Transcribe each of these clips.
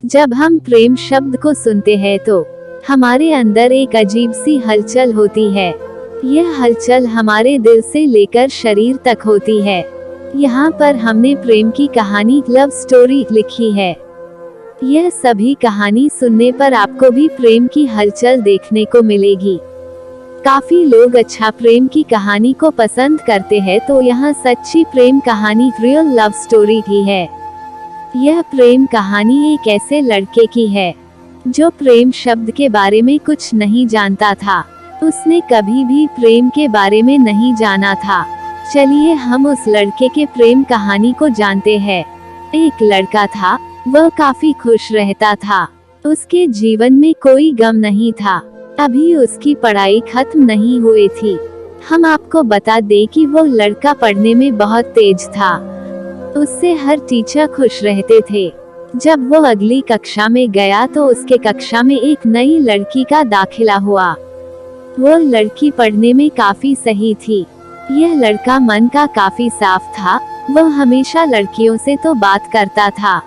जब हम प्रेम शब्द को सुनते हैं तो हमारे अंदर एक अजीब सी हलचल होती है। यह हलचल हमारे दिल से लेकर शरीर तक होती है। यहाँ पर हमने प्रेम की कहानी, लव स्टोरी लिखी है। यह सभी कहानी सुनने पर आपको भी प्रेम की हलचल देखने को मिलेगी। काफी लोग अच्छा प्रेम की कहानी को पसंद करते हैं, तो यह सच्ची प्रेम कहानी, रियल लव स्टोरी ही है। यह प्रेम कहानी एक ऐसे लड़के की है जो प्रेम शब्द के बारे में कुछ नहीं जानता था। उसने कभी भी प्रेम के बारे में नहीं जाना था। चलिए हम उस लड़के के प्रेम कहानी को जानते हैं। एक लड़का था, वह काफी खुश रहता था। उसके जीवन में कोई गम नहीं था। अभी उसकी पढ़ाई खत्म नहीं हुई थी। हम आपको बता दें कि वो लड़का पढ़ने में बहुत तेज था। उससे हर टीचर खुश रहते थे। जब वो अगली कक्षा में गया तो उसके कक्षा में एक नई लड़की का दाखिला हुआ। वो लड़की पढ़ने में काफी सही थी। यह लड़का मन का काफी साफ था। वह हमेशा लड़कियों से तो बात करता था,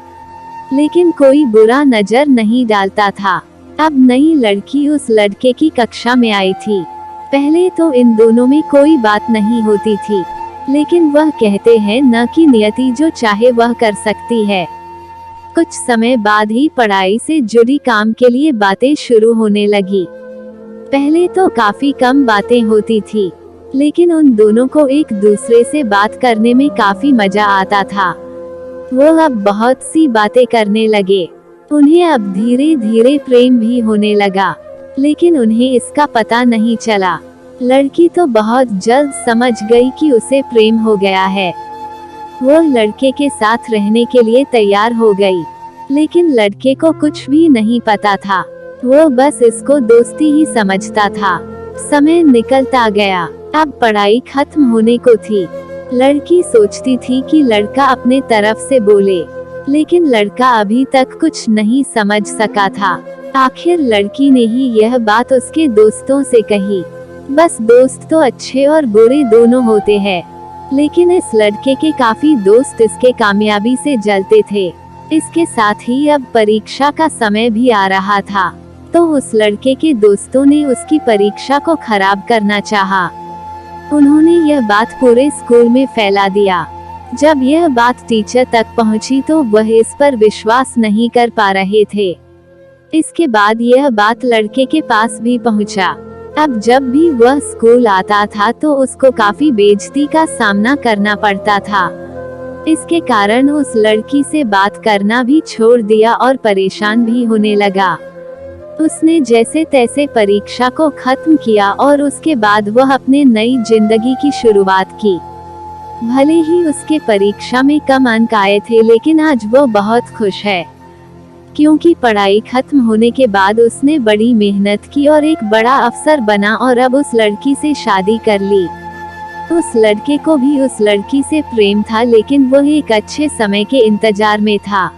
लेकिन कोई बुरा नजर नहीं डालता था। अब नई लड़की उस लड़के की कक्षा में आई थी। पहले तो इन दोनों में कोई बात नहीं होती थी, लेकिन वह कहते हैं न कि नियति जो चाहे वह कर सकती है। कुछ समय बाद ही पढ़ाई से जुड़ी काम के लिए बातें शुरू होने लगी। पहले तो काफी कम बातें होती थी, लेकिन उन दोनों को एक दूसरे से बात करने में काफी मजा आता था। वो अब बहुत सी बातें करने लगे। उन्हें अब धीरे धीरे प्रेम भी होने लगा, लेकिन उन्हें इसका पता नहीं चला। लड़की तो बहुत जल्द समझ गई कि उसे प्रेम हो गया है। वो लड़के के साथ रहने के लिए तैयार हो गई, लेकिन लड़के को कुछ भी नहीं पता था। वो बस इसको दोस्ती ही समझता था। समय निकलता गया। अब पढ़ाई खत्म होने को थी। लड़की सोचती थी कि लड़का अपने तरफ से बोले, लेकिन लड़का अभी तक कुछ नहीं समझ सका था। आखिर लड़की ने ही यह बात उसके दोस्तों से कही। बस दोस्त तो अच्छे और बुरे दोनों होते हैं, लेकिन इस लड़के के काफी दोस्त इसके कामयाबी से जलते थे। इसके साथ ही अब परीक्षा का समय भी आ रहा था, तो उस लड़के के दोस्तों ने उसकी परीक्षा को खराब करना चाहा। उन्होंने यह बात पूरे स्कूल में फैला दिया। जब यह बात टीचर तक पहुंची तो वह इस पर विश्वास नहीं कर पा रहे थे। इसके बाद यह बात लड़के के पास भी पहुंचा। अब जब भी वह स्कूल आता था तो उसको काफी बेइज्जती का सामना करना पड़ता था। इसके कारण उस लड़की से बात करना भी छोड़ दिया और परेशान भी होने लगा। उसने जैसे तैसे परीक्षा को खत्म किया और उसके बाद वह अपने नई जिंदगी की शुरुआत की। भले ही उसके परीक्षा में कम अंक आए थे, लेकिन आज वो बहुत खुश है, क्योंकि पढ़ाई खत्म होने के बाद उसने बड़ी मेहनत की और एक बड़ा अफसर बना और अब उस लड़की से शादी कर ली। उस लड़के को भी उस लड़की से प्रेम था, लेकिन वह एक अच्छे समय के इंतजार में था।